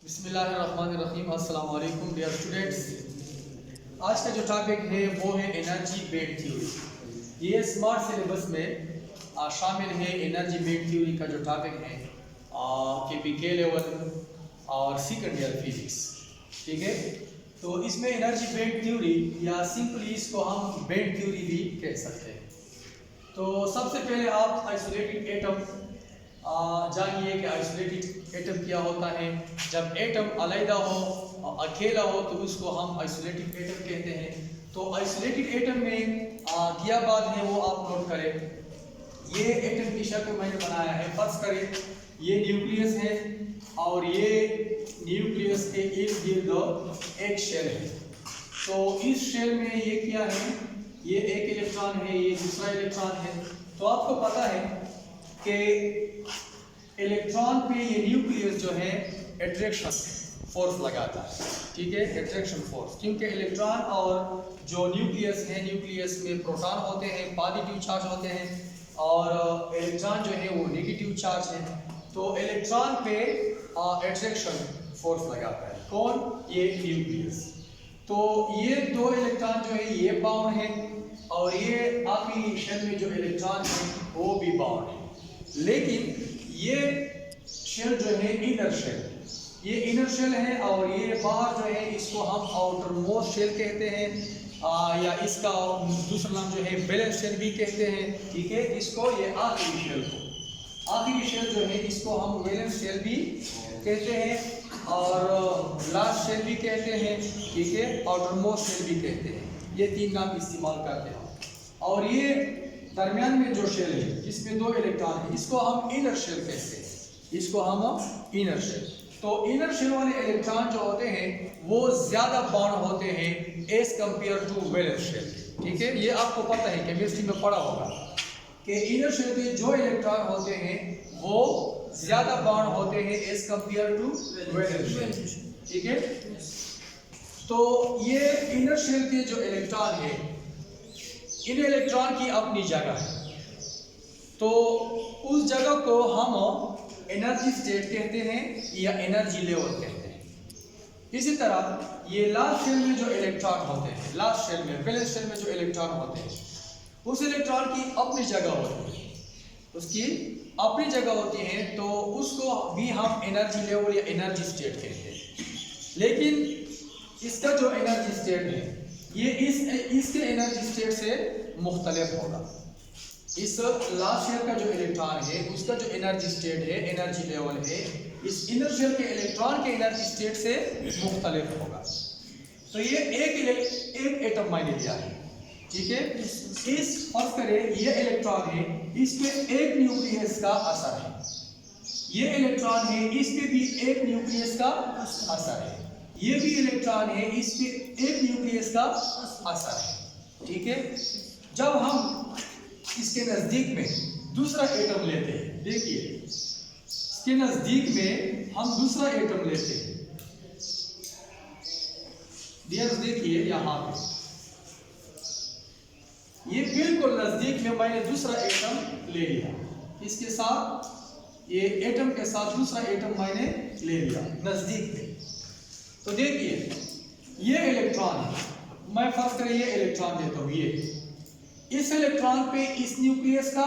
बिस्मिल्लाहिर्रहमानिर्रहीम। अस्सलाम वालेकुम डियर स्टूडेंट्स। आज का जो टॉपिक है वो है एनर्जी बेड थ्योरी। ये स्मार्ट सिलेबस में शामिल है। एनर्जी बेड थ्योरी का जो टॉपिक है KPK लेवल और सेकंड ईयर फिजिक्स, ठीक है। तो इसमें एनर्जी बेड थ्योरी या सिंपली इसको हम बेड थ्योरी भी कह सकते हैं। तो सबसे पहले आप आइसोलेटेड एटम जानिए कि आइसोलेटेड एटम क्या होता है। जब एटम अलग हो, अकेला हो, तो उसको हम आइसोलेटेड एटम कहते हैं। तो आइसोलेटेड एटम में क्या बात है वो आप नोट करें। ये एटम की शक्ल मैंने बनाया है। फर्ज करें ये न्यूक्लियस है और ये न्यूक्लियस के इर्द गिर्द एक शेल है। तो इस शेल में ये क्या है, ये एक इलेक्ट्रॉन है, ये दूसरा इलेक्ट्रॉन है। तो आपको पता है कि इलेक्ट्रॉन पे ये न्यूक्लियस जो है अट्रैक्शन फोर्स लगाता है, ठीक है, अट्रैक्शन फोर्स। क्योंकि इलेक्ट्रॉन और जो न्यूक्लियस है, न्यूक्लियस में प्रोटॉन होते हैं, पॉजिटिव चार्ज होते हैं, और इलेक्ट्रॉन जो है वो नेगेटिव चार्ज है। तो इलेक्ट्रॉन पे अट्रैक्शन फोर्स लगाता है कौन, ये न्यूक्लियस। तो ये दो इलेक्ट्रॉन जो है ये बाउंड है, और ये आखिरी शेल में जो इलेक्ट्रॉन है वो भी बाउंड है। लेकिन ये शेल जो है इनर शेल, ये इनर शेल है, और ये बाहर जो है इसको हम आउटर मोस्ट शेल कहते हैं, या इसका दूसरा नाम जो है बैलेंस शेल भी कहते हैं, ठीक है। इसको ये आखिरी शेल को, आखिरी शेल जो है इसको हम बैलेंस शेल भी कहते हैं, और लास्ट शेल भी कहते हैं, ठीक है, आउटर मोस्ट शेल भी कहते हैं। ये तीन नाम इस्तेमाल करते हैं। और ये दरमियान में जो शेल है जिसमें दो इलेक्ट्रॉन है, इसको हम इनर शेल कहते हैं, इसको हम इनर शेल। तो इनर शेल वाले इलेक्ट्रॉन जो होते हैं वो ज्यादा बाउंड होते हैं as compare to valence shell, ठीक है। ये आपको पता है, केमिस्ट्री में पढ़ा होगा कि इनर शेल के जो इलेक्ट्रॉन होते हैं वो ज्यादा बाउंड होते हैं as compare to valence shell, ठीक है। तो ये इनर शेल के जो इलेक्ट्रॉन है, इन इलेक्ट्रॉन की अपनी जगह है। तो उस जगह को हम एनर्जी स्टेट कहते हैं या एनर्जी लेवल कहते हैं। इसी तरह ये लास्ट शेल में जो इलेक्ट्रॉन होते हैं, लास्ट शेल में, बैलेंस शेल में जो इलेक्ट्रॉन होते हैं, उस इलेक्ट्रॉन की अपनी जगह होती है, उसकी अपनी जगह होती है। तो उसको भी हम एनर्जी लेवल या एनर्जी स्टेट कहते हैं। लेकिन इसका जो एनर्जी स्टेट है ये इसके एनर्जी स्टेट से मुख्तलिफ होगा। इस लास्ट शेल का जो इलेक्ट्रॉन है उसका जो एनर्जी स्टेट है, एनर्जी लेवल है, इस इनर शेल के इलेक्ट्रॉन के एनर्जी स्टेट से मुख्तलिफ होगा। तो ये एक एटम मैंने लिया है, ठीक है। इस फर्ज करें ये इलेक्ट्रॉन है, इस पे एक न्यूक्लियस का असर है, ये इलेक्ट्रॉन है, इस पे भी एक न्यूक्लियस का असर है, ये भी इलेक्ट्रॉन है, इस पे एक न्यूक्लियस का असर है, ठीक है। जब हम इसके नजदीक में दूसरा एटम लेते हैं, देखिए इसके नजदीक में हम दूसरा एटम लेते हैं, देखिए यहां पे ये बिल्कुल नजदीक में मैंने दूसरा एटम ले लिया, इसके साथ ये एटम के साथ दूसरा एटम मैंने ले लिया नजदीक में। तो देखिए ये इलेक्ट्रॉन है, मैं फर्ज करें ये इलेक्ट्रॉन देता हूं, ये इस इलेक्ट्रॉन पे इस न्यूक्लियस का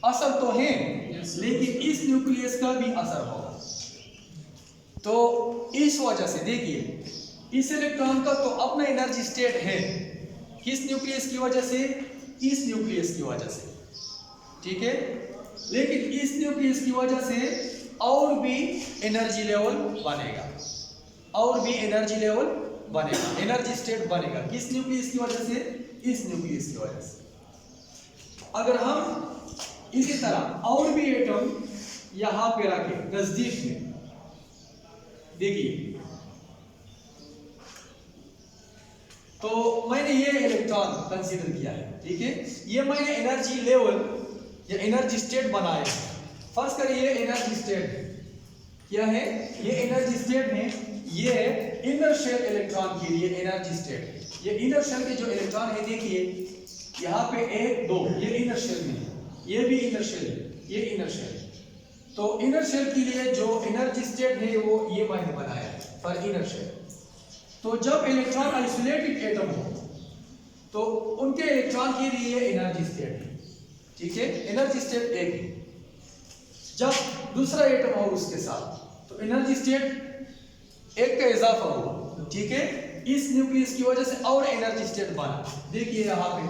असर तो है, लेकिन इस न्यूक्लियस का भी असर होगा। तो इस वजह से देखिए इस इलेक्ट्रॉन का तो अपना एनर्जी स्टेट है, किस न्यूक्लियस की वजह से, इस न्यूक्लियस की वजह से, ठीक है। लेकिन इस न्यूक्लियस की वजह से और भी एनर्जी लेवल बनेगा, और भी एनर्जी लेवल बनेगा, एनर्जी स्टेट बनेगा, किस न्यूक्लियस की वजह से, इस न्यूक्लियस की वजह से। अगर हम इसी तरह और भी एटम यहां पे रखें नजदीक में, देखिए तो मैंने ये इलेक्ट्रॉन कंसीडर किया है, ठीक है। ये मैंने एनर्जी लेवल या एनर्जी स्टेट बनाया है। फर्स्ट करिए ये एनर्जी स्टेट है, क्या है, ये एनर्जी स्टेट है, ये इनर शेल इलेक्ट्रॉन के लिए एनर्जी स्टेट है। ये इनर शेल के जो इलेक्ट्रॉन है, देखिए यहाँ पे एक दो, ये इनर शेल में है, ये भी इनर शेल है, ये इनर शेल है। तो इनर शेल के लिए जो एनर्जी स्टेट है वो ये मैंने बनाया है फॉर इनर शेल। तो जब इलेक्ट्रॉन आइसोलेटेड एटम हो तो उनके इलेक्ट्रॉन के लिए एनर्जी स्टेट है, ठीक है, एनर्जी स्टेट एक है। जब दूसरा एटम हो उसके साथ तो एनर्जी स्टेट एक का इजाफा हुआ, ठीक है, इस न्यूक्लियस की वजह से और एनर्जी स्टेट बना। देखिए यहां पे,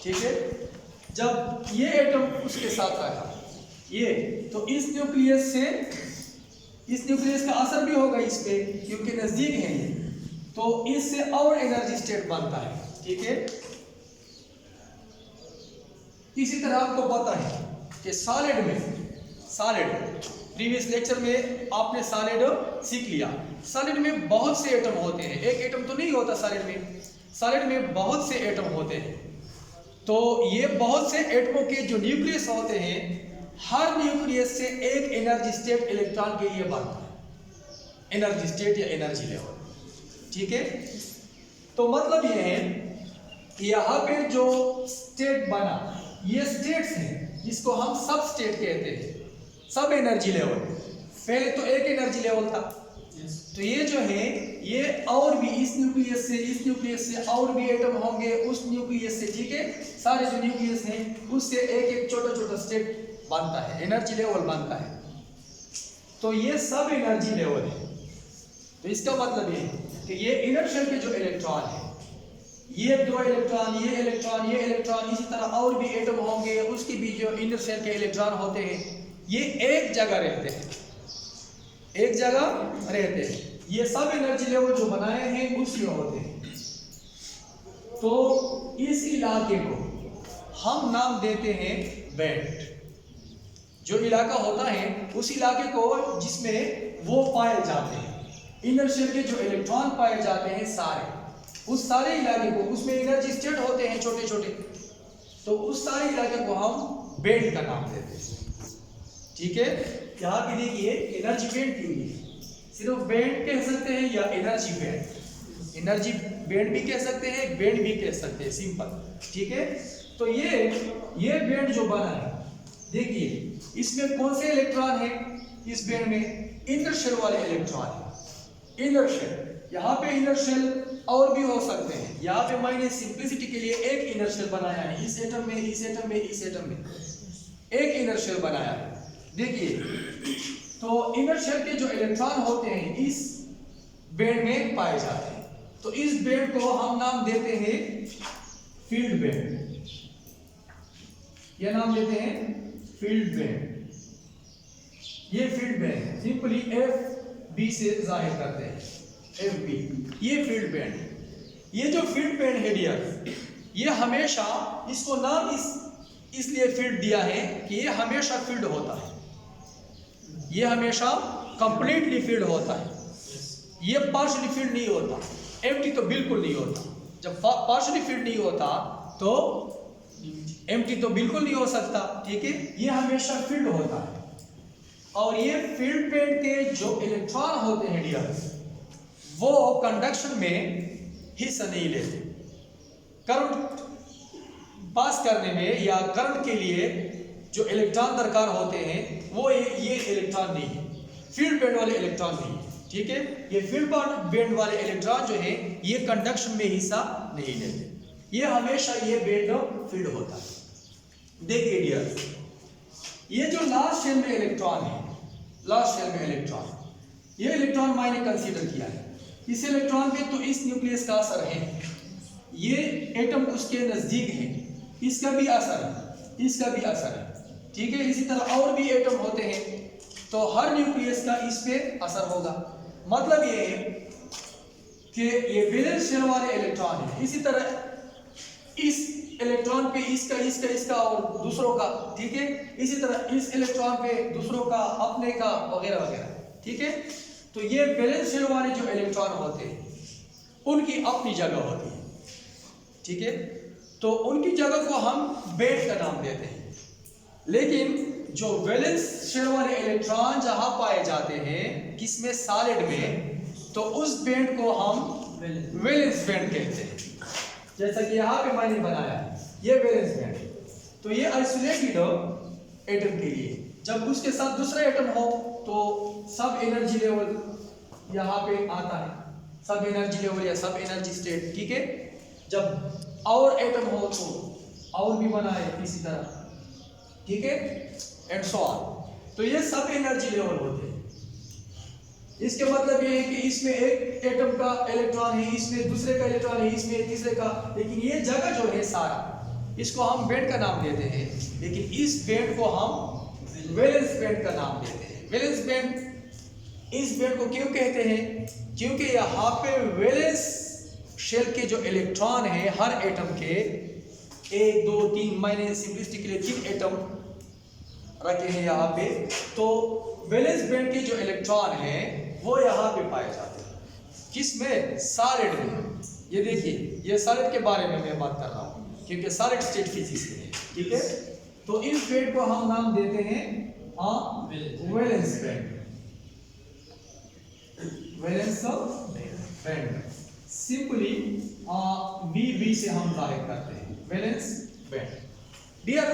ठीक है, जब ये एटम उसके साथ रखा ये, तो इस न्यूक्लियस का असर भी होगा इस पे क्योंकि नजदीक है ये, तो इससे और एनर्जी स्टेट बनता है, ठीक है। इसी तरह आपको पता है कि सॉलिड प्रीवियस लेक्चर में आपने सॉलिड सीख लिया। सॉलिड में बहुत से एटम होते हैं, एक एटम तो नहीं होता सॉलिड में बहुत से एटम होते हैं। तो ये बहुत से एटमों के जो न्यूक्लियस होते हैं, हर न्यूक्लियस से एक एनर्जी स्टेट इलेक्ट्रॉन के लिए बनता है, एनर्जी स्टेट या एनर्जी लेवल, ठीक है। तो मतलब ये है कि यहाँ पे जो स्टेट बना, ये स्टेट्स हैं जिसको हम सब स्टेट कहते हैं, सब एनर्जी लेवल। पहले तो एक एनर्जी लेवल था, तो ये जो है ये और भी इस न्यूक्लियस से और भी एटम होंगे उस न्यूक्लियस से, ठीक है, सारे जो न्यूक्लियस हैं उससे एक एक छोटा स्टेट बनता है, एनर्जी लेवल बनता है। तो ये सब एनर्जी लेवल है। तो इसका मतलब ये है कि ये इनर शेल के जो इलेक्ट्रॉन है, ये दो इलेक्ट्रॉन, ये इलेक्ट्रॉन, इसी तरह और भी एटम होंगे, उसके भी जो इनर शेल के इलेक्ट्रॉन होते हैं, ये एक जगह रहते हैं, ये सब एनर्जी लेवल जो बनाए हैं उसमें होते हैं। तो इस इलाके को हम नाम देते हैं बैंड। जो इलाका होता है उस इलाके को जिसमें वो पाए जाते हैं, इनर शेल के जो इलेक्ट्रॉन पाए जाते हैं सारे, उस सारे इलाके को, उसमें एनर्जी स्टेट होते हैं छोटे, तो उस सारे इलाके को हम बैंड का नाम देते हैं, ठीक है। यहाँ पे देखिए एनर्जी बैंड क्यों है, सिर्फ बैंड कह सकते हैं या एनर्जी बैंड भी कह सकते हैं, बैंड भी कह सकते हैं, सिंपल, ठीक है। तो ये बैंड जो बना है, देखिए इसमें कौन से इलेक्ट्रॉन है, इस बैंड में इनर शेल वाले इलेक्ट्रॉन है, इनर शेल। यहाँ पे इनर शेल और भी हो सकते हैं, यहाँ पे मैंने सिंपलिसिटी के लिए एक इनर शेल बनाया है, इस एटम में एक इनर शेल बनाया है। देखिए तो इनर शेल के जो इलेक्ट्रॉन होते हैं इस बैंड में पाए जाते हैं, तो इस बैंड को हम नाम देते हैं फील्ड बैंड। यह नाम देते हैं फील्ड बैंड। ये फील्ड बैंड सिंपली FB से जाहिर करते हैं, FB, ये फील्ड बैंड। ये जो फील्ड बैंड है डियर, ये हमेशा, इसको नाम इसलिए फील्ड दिया है कि ये हमेशा फील्ड होता है, ये हमेशा कंप्लीटली फील्ड होता है, ये पार्शियली फील्ड नहीं होता, एम्प्टी तो बिल्कुल नहीं होता। जब पार्शियली फील्ड नहीं होता तो एम्प्टी तो बिल्कुल नहीं हो सकता, ठीक है, ये हमेशा फील्ड होता है। और ये फील्ड बैंड के जो इलेक्ट्रॉन होते हैं डियर, वो कंडक्शन में हिस्सा नहीं लेते, करंट पास करने में या करंट के लिए जो इलेक्ट्रॉन दरकार होते हैं वो ये इलेक्ट्रॉन नहीं है, फील्ड बैंड वाले इलेक्ट्रॉन नहीं है, ठीक है। ये फील्ड बैंड वाले इलेक्ट्रॉन जो है ये कंडक्शन में हिस्सा नहीं लेते, ये हमेशा ये बैंड फील्ड होता है। देखिए डियर, ये जो लास्ट शेल में इलेक्ट्रॉन है, ये इलेक्ट्रॉन मैंने कंसीडर किया है, इस इलेक्ट्रॉन पे तो इस न्यूक्लियस का असर है, ये एटम उसके नजदीक है, इसका भी असर है, ठीक है। इसी तरह और भी एटम होते हैं, तो हर न्यूक्लियस का इस पे असर होगा। मतलब ये है कि ये वैलेंस शेल वाले इलेक्ट्रॉन है, इसी तरह इस इलेक्ट्रॉन पे इसका और दूसरों का, ठीक है, इसी तरह इस इलेक्ट्रॉन पे दूसरों का, अपने का, वगैरह, ठीक है। तो ये वैलेंस शेल वाले जो इलेक्ट्रॉन होते हैं उनकी अपनी जगह होती है, ठीक है। तो उनकी जगह को हम बैंड का नाम देते हैं। लेकिन जो वैलेंस शेल वाले इलेक्ट्रॉन जहां पाए जाते हैं, किसमें, सॉलिड में, तो उस बैंड को हम वैलेंस बैंड कहते हैं। जैसा कि यहाँ पे मैंने बनाया है, ये वैलेंस बैंड। तो ये आइसोलेटेड एटम के लिए। जब उसके साथ दूसरा एटम हो तो सब एनर्जी लेवल यहाँ पे आता है, सब एनर्जी लेवल या सब एनर्जी स्टेट, ठीक है। जब और एटम हो तो और भी बना है इसी तरह, ठीक है, एंड सो ऑन। तो ये सब एनर्जी लेवल होते हैं। इसके मतलब ये है कि इसमें एक एटम का इलेक्ट्रॉन है, इसमें दूसरे का इलेक्ट्रॉन है, इसमें तीसरे का, लेकिन ये जगह जो है सारा, इसको हम बैंड का नाम देते हैं, लेकिन इस बैंड को हम वैलेंस बैंड का नाम देते हैं। वैलेंस बैंड, इस बैंड को क्यों कहते हैं? क्योंकि यहाँ पे वैलेंस शेल के जो इलेक्ट्रॉन है हर एटम के 1 2 3, मैंने सिंपलिसिटी के लिए 3 एटम रखे हैं यहाँ पे, तो वैलेंस बैंड के जो इलेक्ट्रॉन है वो यहाँ पे पाए जाते हैं। किसमें? सॉलिड में। ये देखिए, ये सॉलिड के बारे में मैं बात कर रहा हूँ क्योंकि सॉलिड स्टेट फिजिक्स में, ठीक है। तो इस बैंड को हम नाम देते हैं valence band. Valence band simply V से हम जाहिर करते हैं, valence band. Dear,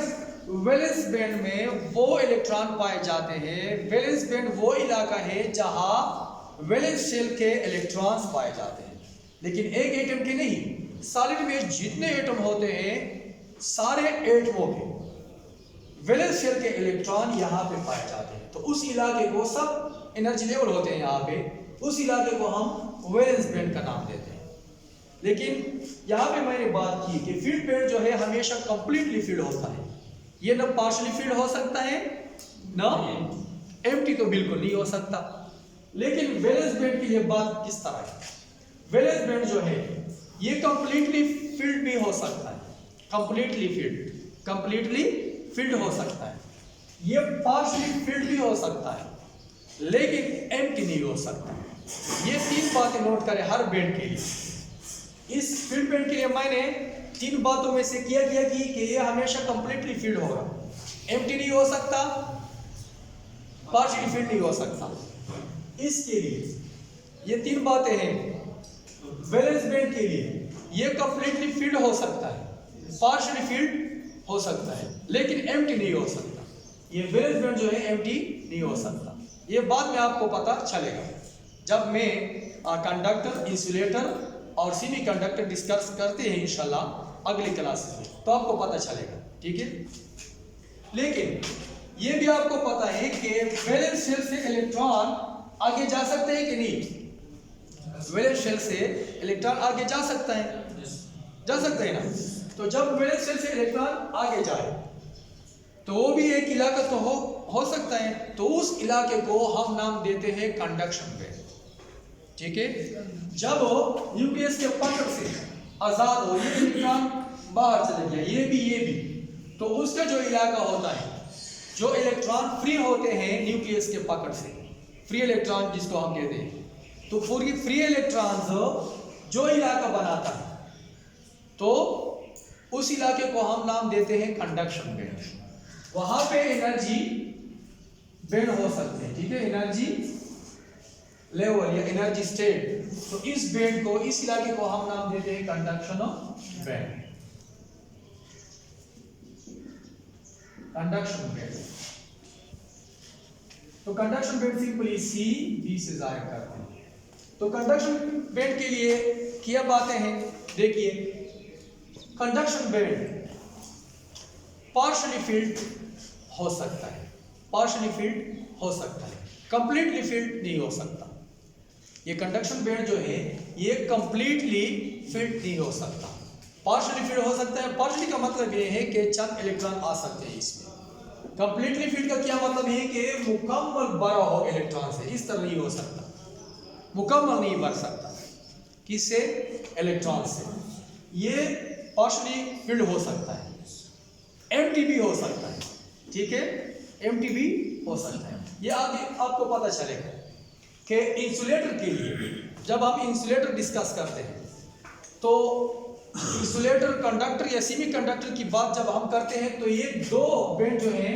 valence band में वो इलेक्ट्रॉन पाए जाते हैं, वैलेंस बैंड वो इलाका है जहां वैलेंस शेल के इलेक्ट्रॉन्स पाए जाते हैं, लेकिन एक एटम के नहीं। सॉलिड में जितने एटम होते हैं सारे एटमों के वैलेंस शेल के इलेक्ट्रॉन यहाँ पे पाए जाते हैं। तो उस इलाके को, सब एनर्जी लेवल होते हैं यहाँ पे, उस इलाके को हम वैलेंस बैंड का नाम देते हैं। लेकिन यहाँ पे मैंने बात की कि फील्ड बैंड जो है हमेशा कंप्लीटली फील्ड होता है, ये ना पार्शली फील्ड हो सकता है ना एम्प्टी, तो बिल्कुल नहीं हो सकता। लेकिन वैलेंस बैंड के लिए बात किस तरह है? वैलेंस बैंड जो है ये कंप्लीटली फील्ड भी हो सकता है, कंप्लीटली फील्ड हो सकता है, ये पार्शली फील्ड भी हो सकता है, लेकिन एम्प्टी नहीं हो सकता। ये 3 बातें नोट करें हर बैंड के लिए। इस फील्ड बैंड के लिए मैंने 3 बातों में से किया गया कि ये हमेशा कंप्लीटली फील्ड होगा, एम्प्टी नहीं हो सकता, पार्शियली फील्ड नहीं हो सकता। इसके लिए ये 3 बातें हैं। वैलेंस बैंड के लिए ये कंप्लीटली फील्ड हो सकता है, पार्शियली फील्ड हो सकता है, लेकिन एम्प्टी नहीं हो सकता। ये वैलेंस बैंड जो है एम्प्टी नहीं हो सकता। ये बाद में आपको पता चलेगा जब मैं कंडक्टर, इंसुलेटर और सेमी कंडक्टर डिस्कस करते हैं इंशाल्लाह अगले क्लासेस में, तो आपको पता चलेगा, ठीक है। लेकिन ये भी आपको पता है कि वैलेंस शेल से इलेक्ट्रॉन आगे जा सकते हैं कि नहीं? वैलेंस शेल से इलेक्ट्रॉन आगे जा सकता है, जा सकते हैं ना। तो जब वैलेंस शेल से इलेक्ट्रॉन आगे जाए तो वो भी एक इलाका तो हो सकता है, तो उस इलाके को हम नाम देते हैं कंडक्शन बैंड, ठीक है। जब न्यूक्लियस के पकड़ से आजाद हो, ये इलेक्ट्रॉन बाहर चले गया, ये भी, तो उसका जो इलाका होता है, जो इलेक्ट्रॉन फ्री होते हैं न्यूक्लियस के पकड़ से, फ्री इलेक्ट्रॉन जिसको हम कहते हैं, तो पूरी फ्री इलेक्ट्रॉन्स जो इलाका बनाता है, तो उस इलाके को हम नाम देते हैं कंडक्शन बैंड। वहां पे एनर्जी बैंड हो सकते हैं, ठीक है, एनर्जी लेवल या एनर्जी स्टेट। तो इस बैंड को, इस इलाके को हम नाम देते हैं कंडक्शन बैंड, कंडक्शन बैंड। तो conduction band simply C B से जाहिर करते हैं। तो कंडक्शन बैंड के लिए क्या बातें हैं, देखिए। कंडक्शन बैंड पार्शियली फील्ड हो सकता है, पार्शियली फील्ड हो सकता है, कंप्लीटली फील्ड नहीं हो सकता। ये कंडक्शन बैंड जो है ये कंप्लीटली फील्ड नहीं हो सकता, पार्शियली फील्ड हो सकता है। पार्शियली का मतलब ये है कि चंद इलेक्ट्रॉन आ सकते हैं इसमें। कंप्लीटली फील्ड का क्या मतलब है कि मुकम्मल भरा हो इलेक्ट्रॉन से, इस तरह नहीं हो सकता, मुकम्मल नहीं भर सकता। किससे? इलेक्ट्रॉन से। ये पार्शियली फील्ड हो सकता है, एम्प्टी भी हो सकता है, ठीक है, एम्प्टी भी हो सकता है। ये आगे आपको पता चलेगा कि इंसुलेटर के लिए जब हम इंसुलेटर डिस्कस करते हैं तो इंसुलेटर, कंडक्टर या सेमी कंडक्टर की बात जब हम करते हैं तो ये 2 बैंड जो हैं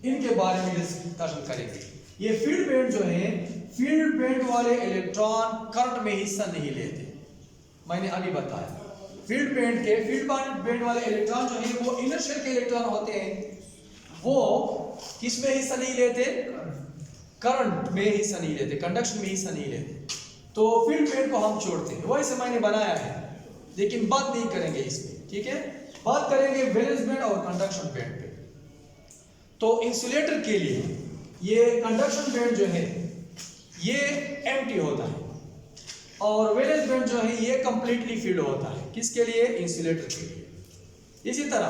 इनके बारे में डिस्कशन करेंगे। ये फील्ड बैंड जो है, फील्ड बैंड वाले इलेक्ट्रॉन करंट में हिस्सा नहीं लेते, मैंने अभी बताया। फील्ड बैंड वाले इलेक्ट्रॉन जो है वो इनर शेल के इलेक्ट्रॉन होते हैं, वो किस में हिस्सा नहीं लेते, करंट में हिस्सा नहीं लेते, कंडक्शन में हिस्सा नहीं लेते, तो फील्ड बेंड को हम छोड़ते हैं। वैसे मैंने बनाया है, लेकिन बात नहीं करेंगे इसमें, ठीक है। बात करेंगे वैलेंस बैंड और कंडक्शन बैंड पे। तो इंसुलेटर के लिए ये कंडक्शन बैंड जो है ये एम्प्टी होता है और वैलेंस बैंड जो है ये कंप्लीटली फिल्ड होता है। किसके लिए? इंसुलेटर के लिए। इसी तरह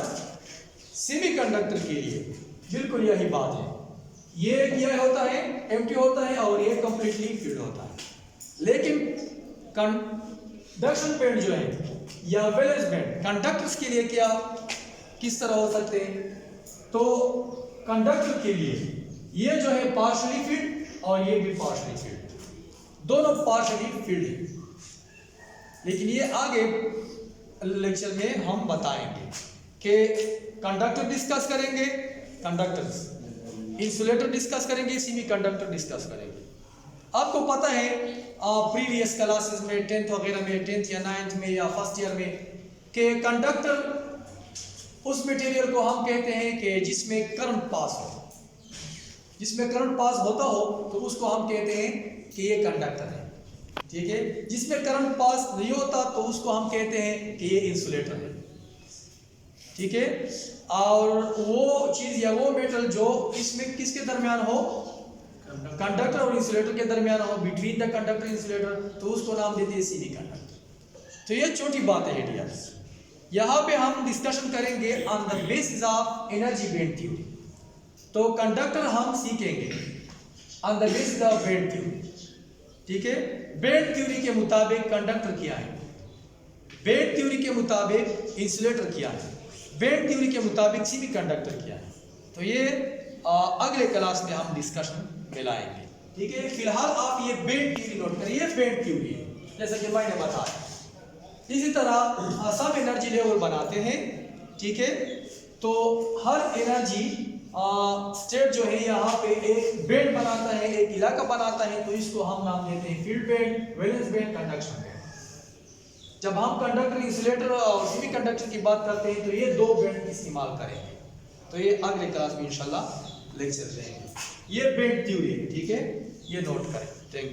सेमीकंडक्टर के लिए बिल्कुल यही बात है, ये क्या होता है, एम्प्टी होता है और ये कंप्लीटली फिल्ड होता है। लेकिन कंडक्शन बैंड जो है या वैलेंस बैंड कंडक्टर्स के लिए क्या किस तरह हो सकते हैं? तो कंडक्टर के लिए ये जो है पार्शियली फिल्ड और ये भी पार्शियली फिल्ड, दोनों पार्शियली फिल्ड है। लेकिन ये आगे लेक्चर में हम बताएंगे कि कंडक्टर डिस्कस करेंगे, कंडक्टर्स, इंसुलेटर डिस्कस करेंगे, सेमीकंडक्टर डिस्कस करेंगे। आपको पता है प्रीवियस क्लासेस में 10th वगैरह में, 10th या 9th में या फर्स्ट ईयर में, कि कंडक्टर उस मटेरियल को हम कहते हैं कि जिसमें करंट पास हो, जिसमें करंट पास होता हो तो उसको हम कहते हैं कि ये कंडक्टर है, ठीक है। जिसमें करंट पास नहीं होता तो उसको हम कहते हैं कि ये इंसुलेटर है, ठीक है। और वो चीज या वो मेटल जो इसमें किसके दरमियान हो, कंडक्टर और इंसुलेटर के दरमियान हो, बिटवीन द कंडक्टर इंसुलेटर, तो उसको नाम देते हैं सेमीकंडक्टर। तो ये छोटी बात है डियर्स। यहाँ पे हम डिस्कशन करेंगे on the basis of energy band theory. तो कंडक्टर हम सीखेंगे on the basis of band theory, ठीक है। बैंड थ्योरी के मुताबिक कंडक्टर क्या है, बैंड थ्योरी के मुताबिक इंसुलेटर क्या है, बैंड थ्योरी के मुताबिक सेमीकंडक्टर क्या है। तो ये अगले क्लास में हम डिस्कशन में लाएंगे, ठीक है। फिलहाल आप ये बैंड थ्योरी नोट करिए, ये बैंड थ्योरी है जैसा कि मैंने बताया। इसी तरह सब एनर्जी लेवल बनाते हैं, ठीक है। तो हर एनर्जी स्टेट जो है यहाँ पे एक बैंड बनाता है, एक इलाका बनाता है, तो इसको हम नाम देते हैं field band, valence band, conduction band. जब हम कंडक्टर, इंसुलेटर और सेमीकंडक्टर की बात करते हैं तो ये दो बैंड इस्तेमाल करेंगे। तो ये अगले क्लास में इंशाल्लाह लेक्चर देंगे। ये बैंड थ्योरी है, ठीक है, ये नोट करें। Thank you.